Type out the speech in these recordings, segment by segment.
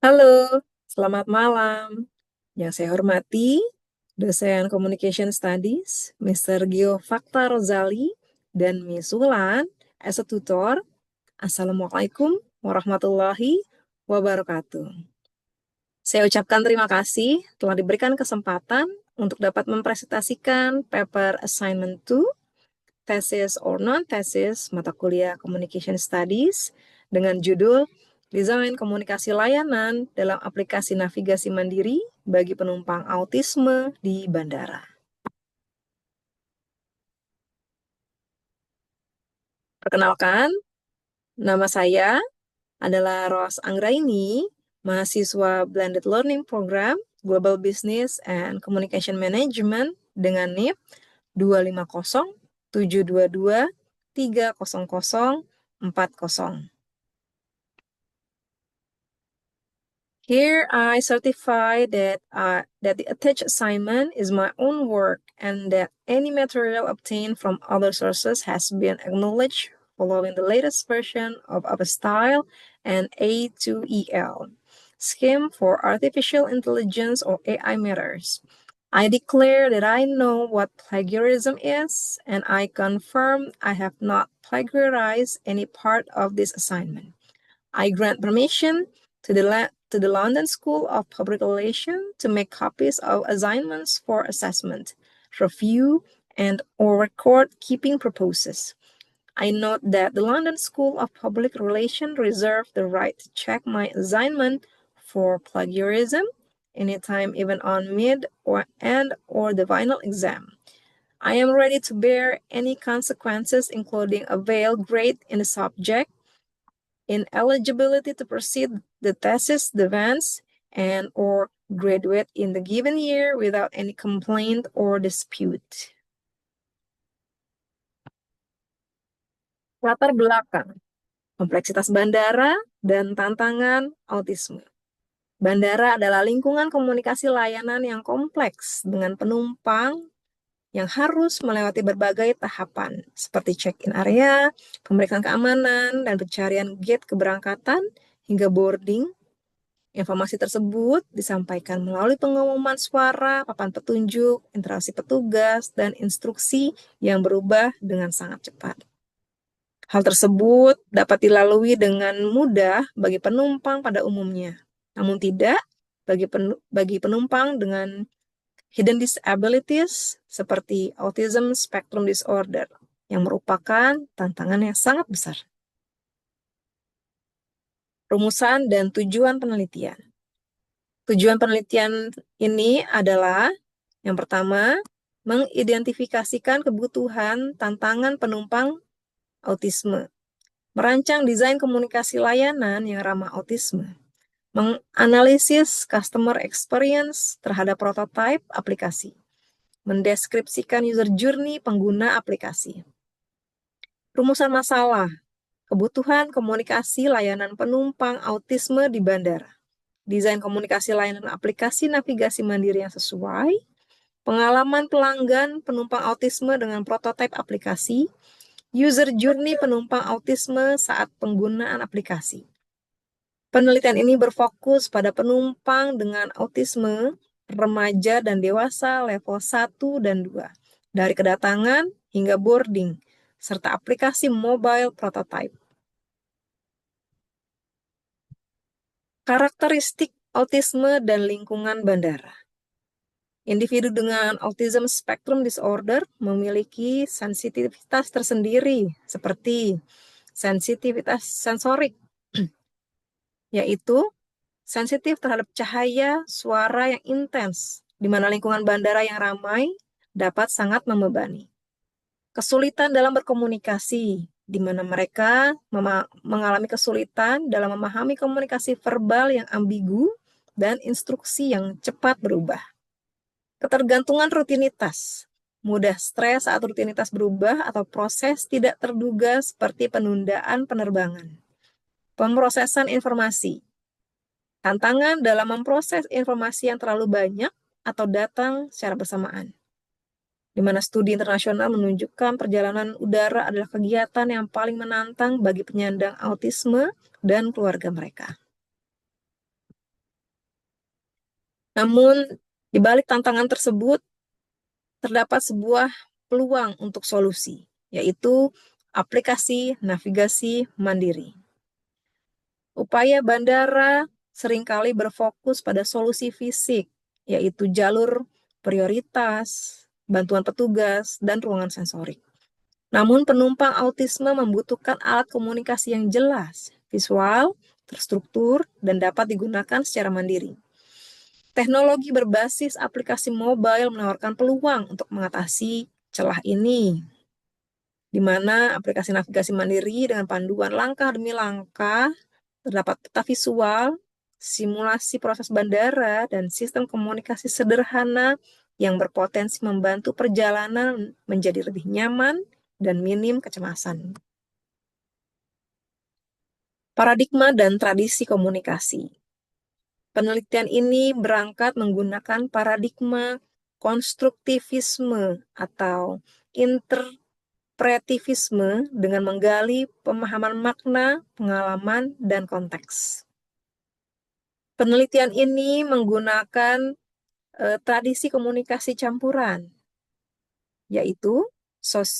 Halo, selamat malam. Yang saya hormati, dosen Communication Studies, Mr. Gio Fakta Rozali, dan Miss Wulan, as a tutor. Assalamualaikum warahmatullahi wabarakatuh. Saya ucapkan terima kasih telah diberikan kesempatan untuk dapat mempresentasikan paper Assignment 2, Thesis or Non-Thesis, mata kuliah Communication Studies, dengan judul Desain Komunikasi Layanan dalam Aplikasi Navigasi Mandiri bagi Penumpang Autisme di Bandara. Perkenalkan, nama saya adalah Ros Anggraini, mahasiswa Blended Learning Program Global Business and Communication Management dengan NIP 250-722-30040. Here I certify that the attached assignment is my own work and that any material obtained from other sources has been acknowledged following the latest version of Style and A2EL, Scheme for Artificial Intelligence or AI Matters. I declare that I know what plagiarism is, and I confirm I have not plagiarized any part of this assignment. I grant permission to the London School of Public Relations to make copies of assignments for assessment, review, and or record-keeping purposes. I note that the London School of Public Relations reserves the right to check my assignment for plagiarism anytime, even on mid or the final exam. I am ready to bear any consequences, including a fail grade in the subject, ineligibility to proceed the thesis defense, and or graduate in the given year without any complaint or dispute. Latar belakang, kompleksitas bandara dan tantangan autisme. Bandara adalah lingkungan komunikasi layanan yang kompleks dengan penumpang yang harus melewati berbagai tahapan seperti check-in area, pemeriksaan keamanan, dan pencarian gate keberangkatan hingga boarding. Informasi tersebut disampaikan melalui pengumuman suara, papan petunjuk, interaksi petugas, dan instruksi yang berubah dengan sangat cepat. Hal tersebut dapat dilalui dengan mudah bagi penumpang pada umumnya, namun tidak bagi penumpang dengan hidden disabilities seperti autism spectrum disorder, yang merupakan tantangan yang sangat besar. Rumusan dan tujuan penelitian. Tujuan penelitian ini adalah yang pertama, mengidentifikasikan kebutuhan tantangan penumpang autisme, merancang desain komunikasi layanan yang ramah autisme, menganalisis customer experience terhadap prototipe aplikasi, mendeskripsikan user journey pengguna aplikasi. Rumusan masalah, kebutuhan komunikasi layanan penumpang autisme di bandara, desain komunikasi layanan aplikasi navigasi mandiri yang sesuai, pengalaman pelanggan penumpang autisme dengan prototipe aplikasi, user journey penumpang autisme saat penggunaan aplikasi. Penelitian ini berfokus pada penumpang dengan autisme, remaja dan dewasa level 1 dan 2, dari kedatangan hingga boarding, serta aplikasi mobile prototype. Karakteristik autisme dan lingkungan bandara. Individu dengan autism spectrum disorder memiliki sensitivitas tersendiri, seperti sensitivitas sensorik, yaitu sensitif terhadap cahaya, suara yang intens, di mana lingkungan bandara yang ramai dapat sangat membebani. Kesulitan dalam berkomunikasi, di mana mereka mengalami kesulitan dalam memahami komunikasi verbal yang ambigu dan instruksi yang cepat berubah. Ketergantungan rutinitas, mudah stres saat rutinitas berubah atau proses tidak terduga seperti penundaan penerbangan. Pemrosesan informasi, tantangan dalam memproses informasi yang terlalu banyak atau datang secara bersamaan, di mana studi internasional menunjukkan perjalanan udara adalah kegiatan yang paling menantang bagi penyandang autisme dan keluarga mereka. Namun, di balik tantangan tersebut, terdapat sebuah peluang untuk solusi, yaitu aplikasi navigasi mandiri. Upaya bandara seringkali berfokus pada solusi fisik, yaitu jalur prioritas, bantuan petugas, dan ruangan sensorik. Namun penumpang autisme membutuhkan alat komunikasi yang jelas, visual, terstruktur, dan dapat digunakan secara mandiri. Teknologi berbasis aplikasi mobile menawarkan peluang untuk mengatasi celah ini, di mana aplikasi navigasi mandiri dengan panduan langkah demi langkah, terdapat peta visual, simulasi proses bandara, dan sistem komunikasi sederhana yang berpotensi membantu perjalanan menjadi lebih nyaman dan minim kecemasan. Paradigma dan tradisi komunikasi. Penelitian ini berangkat menggunakan paradigma konstruktivisme atau interpretivisme dengan menggali pemahaman makna, pengalaman, dan konteks. Penelitian ini menggunakan tradisi komunikasi campuran, yaitu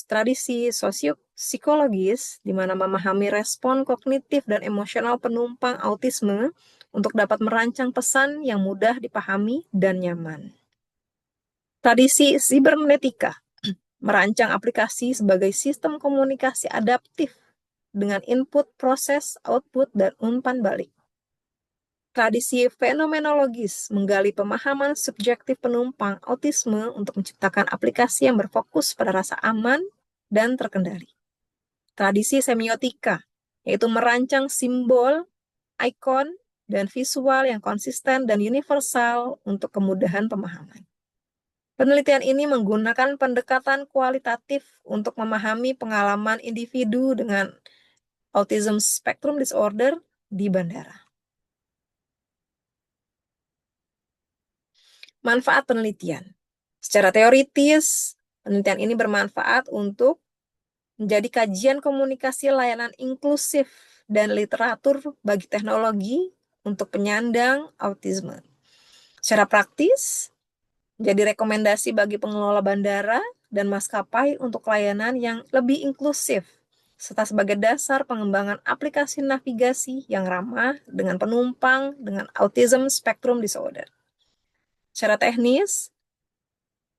tradisi sosiopsikologis, di mana memahami respon kognitif dan emosional penumpang autisme untuk dapat merancang pesan yang mudah dipahami dan nyaman. Tradisi sibernetika, merancang aplikasi sebagai sistem komunikasi adaptif dengan input, proses, output, dan umpan balik. Tradisi fenomenologis, menggali pemahaman subjektif penumpang autisme untuk menciptakan aplikasi yang berfokus pada rasa aman dan terkendali. Tradisi semiotika, yaitu merancang simbol, ikon, dan visual yang konsisten dan universal untuk kemudahan pemahaman. Penelitian ini menggunakan pendekatan kualitatif untuk memahami pengalaman individu dengan autism spectrum disorder di bandara. Manfaat penelitian. Secara teoritis, penelitian ini bermanfaat untuk menjadi kajian komunikasi layanan inklusif dan literatur bagi teknologi untuk penyandang autisme. Secara praktis, jadi rekomendasi bagi pengelola bandara dan maskapai untuk layanan yang lebih inklusif, serta sebagai dasar pengembangan aplikasi navigasi yang ramah dengan penumpang dengan autism spectrum disorder. Secara teknis,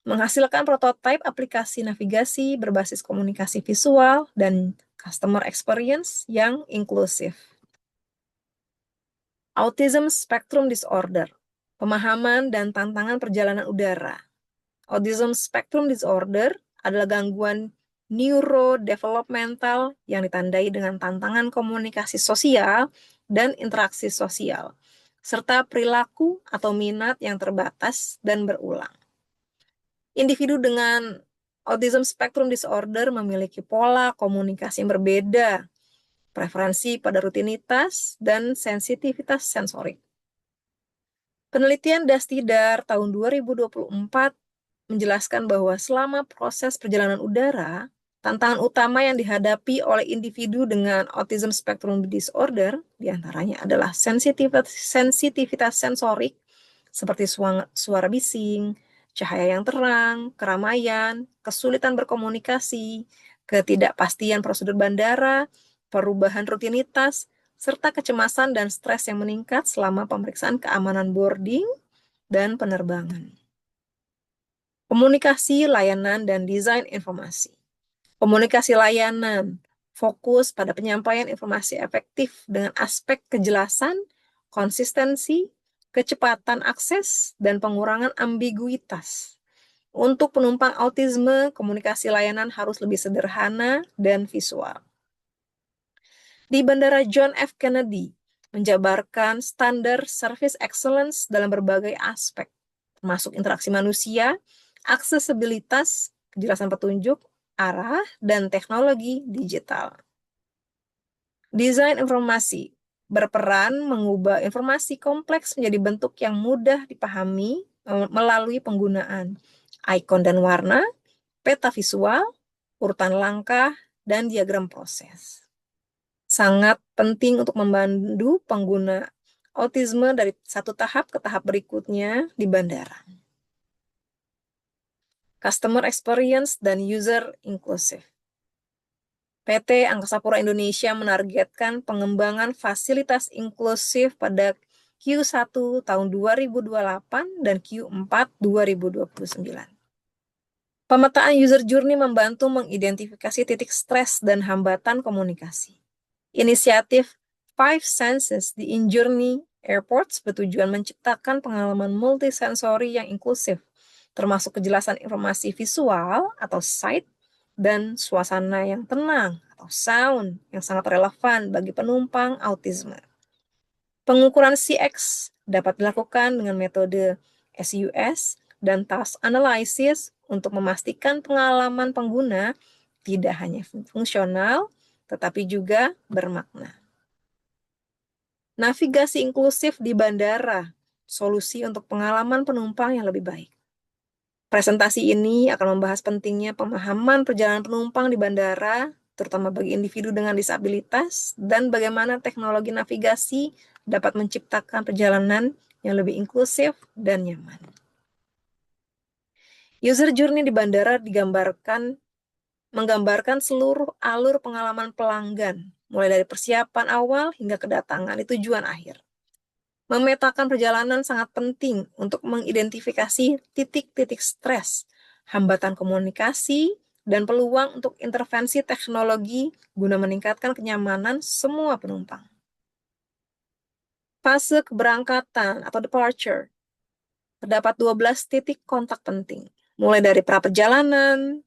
menghasilkan prototipe aplikasi navigasi berbasis komunikasi visual dan customer experience yang inklusif. Autism Spectrum Disorder, pemahaman dan tantangan perjalanan udara. Autism Spectrum Disorder adalah gangguan neurodevelopmental yang ditandai dengan tantangan komunikasi sosial dan interaksi sosial, serta perilaku atau minat yang terbatas dan berulang. Individu dengan Autism Spectrum Disorder memiliki pola komunikasi yang berbeda, preferensi pada rutinitas, dan sensitivitas sensorik. Penelitian Dastidar tahun 2024 menjelaskan bahwa selama proses perjalanan udara, tantangan utama yang dihadapi oleh individu dengan Autism Spectrum Disorder diantaranya adalah sensitivitas sensorik seperti suara bising, cahaya yang terang, keramaian, kesulitan berkomunikasi, ketidakpastian prosedur bandara, perubahan rutinitas, serta kecemasan dan stres yang meningkat selama pemeriksaan keamanan boarding dan penerbangan. Komunikasi, layanan, dan desain informasi. Komunikasi layanan fokus pada penyampaian informasi efektif dengan aspek kejelasan, konsistensi, kecepatan akses, dan pengurangan ambiguitas. Untuk penumpang autisme, komunikasi layanan harus lebih sederhana dan visual. Di Bandara John F. Kennedy, menjabarkan standar service excellence dalam berbagai aspek, termasuk interaksi manusia, aksesibilitas, kejelasan petunjuk, arah, dan teknologi digital. Desain informasi berperan mengubah informasi kompleks menjadi bentuk yang mudah dipahami melalui penggunaan ikon dan warna, peta visual, urutan langkah, dan diagram proses. Sangat penting untuk membantu pengguna autisme dari satu tahap ke tahap berikutnya di bandara. Customer Experience dan User Inclusive. PT Angkasa Pura Indonesia menargetkan pengembangan fasilitas inklusif pada Q1 tahun 2028 dan Q4 2029. Pemetaan user journey membantu mengidentifikasi titik stres dan hambatan komunikasi. Inisiatif Five Senses di In-Journey Airports bertujuan menciptakan pengalaman multisensori yang inklusif, termasuk kejelasan informasi visual atau sight, dan suasana yang tenang atau sound yang sangat relevan bagi penumpang autisme. Pengukuran CX dapat dilakukan dengan metode SUS dan task analysis untuk memastikan pengalaman pengguna tidak hanya fungsional, tetapi juga bermakna. Navigasi inklusif di bandara, solusi untuk pengalaman penumpang yang lebih baik. Presentasi ini akan membahas pentingnya pemahaman perjalanan penumpang di bandara, terutama bagi individu dengan disabilitas, dan bagaimana teknologi navigasi dapat menciptakan perjalanan yang lebih inklusif dan nyaman. User journey di bandara menggambarkan seluruh alur pengalaman pelanggan, mulai dari persiapan awal hingga kedatangan di tujuan akhir. Memetakan perjalanan sangat penting untuk mengidentifikasi titik-titik stres, hambatan komunikasi, dan peluang untuk intervensi teknologi guna meningkatkan kenyamanan semua penumpang. Fase keberangkatan atau departure. Terdapat 12 titik kontak penting, mulai dari pra-perjalanan,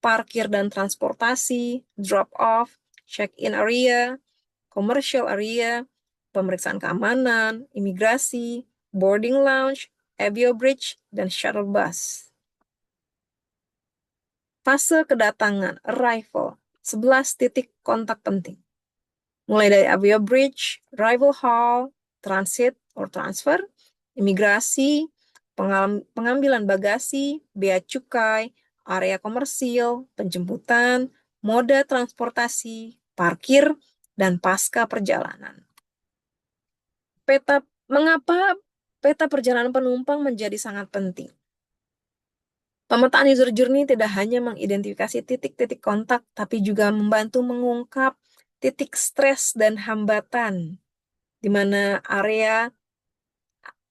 parkir dan transportasi, drop-off, check-in area, commercial area, pemeriksaan keamanan, imigrasi, boarding lounge, avio bridge, dan shuttle bus. Fase kedatangan, arrival, 11 titik kontak penting. Mulai dari avio bridge, arrival hall, transit or transfer, imigrasi, pengambilan bagasi, bea cukai, area komersil, penjemputan, moda transportasi, parkir, dan pasca perjalanan. Mengapa peta perjalanan penumpang menjadi sangat penting? Pemetaan user journey tidak hanya mengidentifikasi titik-titik kontak, tapi juga membantu mengungkap titik stres dan hambatan, di mana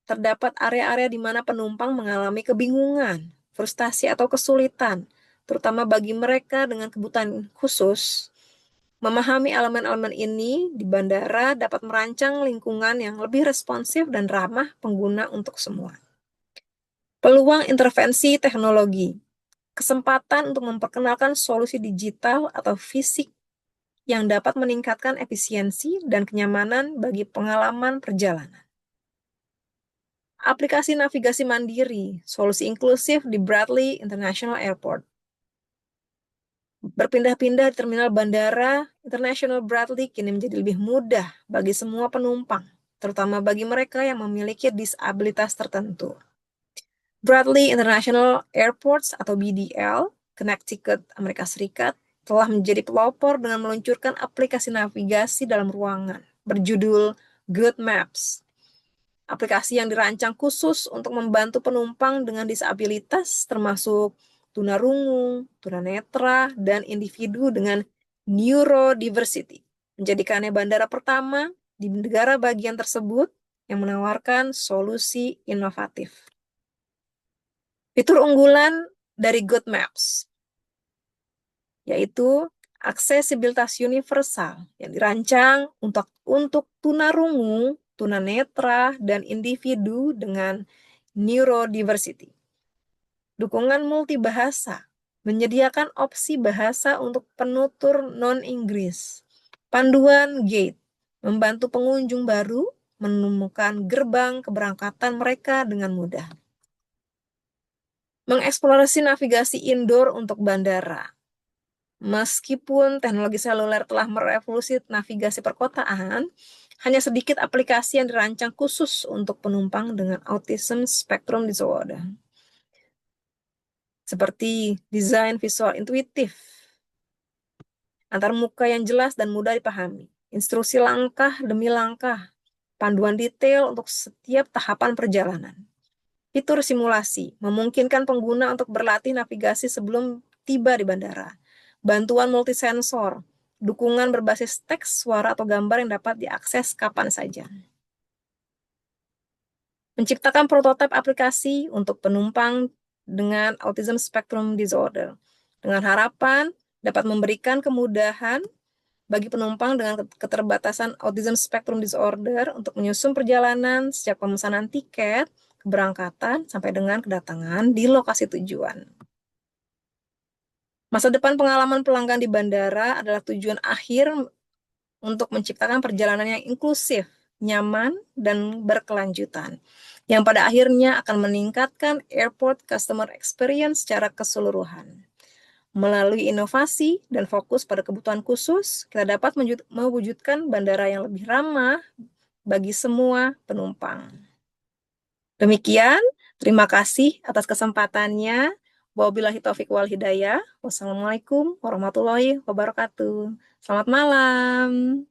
terdapat area-area di mana penumpang mengalami kebingungan, frustasi atau kesulitan, terutama bagi mereka dengan kebutuhan khusus. Memahami elemen-elemen ini di bandara dapat merancang lingkungan yang lebih responsif dan ramah pengguna untuk semua. Peluang intervensi teknologi, kesempatan untuk memperkenalkan solusi digital atau fisik yang dapat meningkatkan efisiensi dan kenyamanan bagi pengalaman perjalanan. Aplikasi navigasi mandiri, solusi inklusif di Bradley International Airport. Berpindah-pindah di terminal bandara International Bradley kini menjadi lebih mudah bagi semua penumpang, terutama bagi mereka yang memiliki disabilitas tertentu. Bradley International Airports atau BDL, Connecticut, Amerika Serikat, telah menjadi pelopor dengan meluncurkan aplikasi navigasi dalam ruangan berjudul Good Maps. Aplikasi yang dirancang khusus untuk membantu penumpang dengan disabilitas termasuk tunarungu, tunanetra, dan individu dengan neurodiversity, menjadikannya bandara pertama di negara bagian tersebut yang menawarkan solusi inovatif. Fitur unggulan dari Good Maps yaitu aksesibilitas universal yang dirancang untuk tunarungu, tunanetra, dan individu dengan neurodiversity. Dukungan multibahasa, menyediakan opsi bahasa untuk penutur non-Inggris. Panduan gate, membantu pengunjung baru menemukan gerbang keberangkatan mereka dengan mudah. Mengeksplorasi navigasi indoor untuk bandara. Meskipun teknologi seluler telah merevolusi navigasi perkotaan, hanya sedikit aplikasi yang dirancang khusus untuk penumpang dengan autism spectrum disorder. Seperti desain visual intuitif, antar muka yang jelas dan mudah dipahami, instruksi langkah demi langkah, panduan detail untuk setiap tahapan perjalanan. Fitur simulasi memungkinkan pengguna untuk berlatih navigasi sebelum tiba di bandara. Bantuan multisensor, dukungan berbasis teks, suara, atau gambar yang dapat diakses kapan saja. Menciptakan prototipe aplikasi untuk penumpang dengan Autism Spectrum Disorder, dengan harapan dapat memberikan kemudahan bagi penumpang dengan keterbatasan Autism Spectrum Disorder untuk menyusun perjalanan sejak pemesanan tiket, keberangkatan, sampai dengan kedatangan di lokasi tujuan. Masa depan pengalaman pelanggan di bandara adalah tujuan akhir untuk menciptakan perjalanan yang inklusif, nyaman, dan berkelanjutan, yang pada akhirnya akan meningkatkan airport customer experience secara keseluruhan. Melalui inovasi dan fokus pada kebutuhan khusus, kita dapat mewujudkan bandara yang lebih ramah bagi semua penumpang. Demikian, terima kasih atas kesempatannya. Wabillahi taufiq wal hidayah. Wassalamualaikum warahmatullahi wabarakatuh. Selamat malam.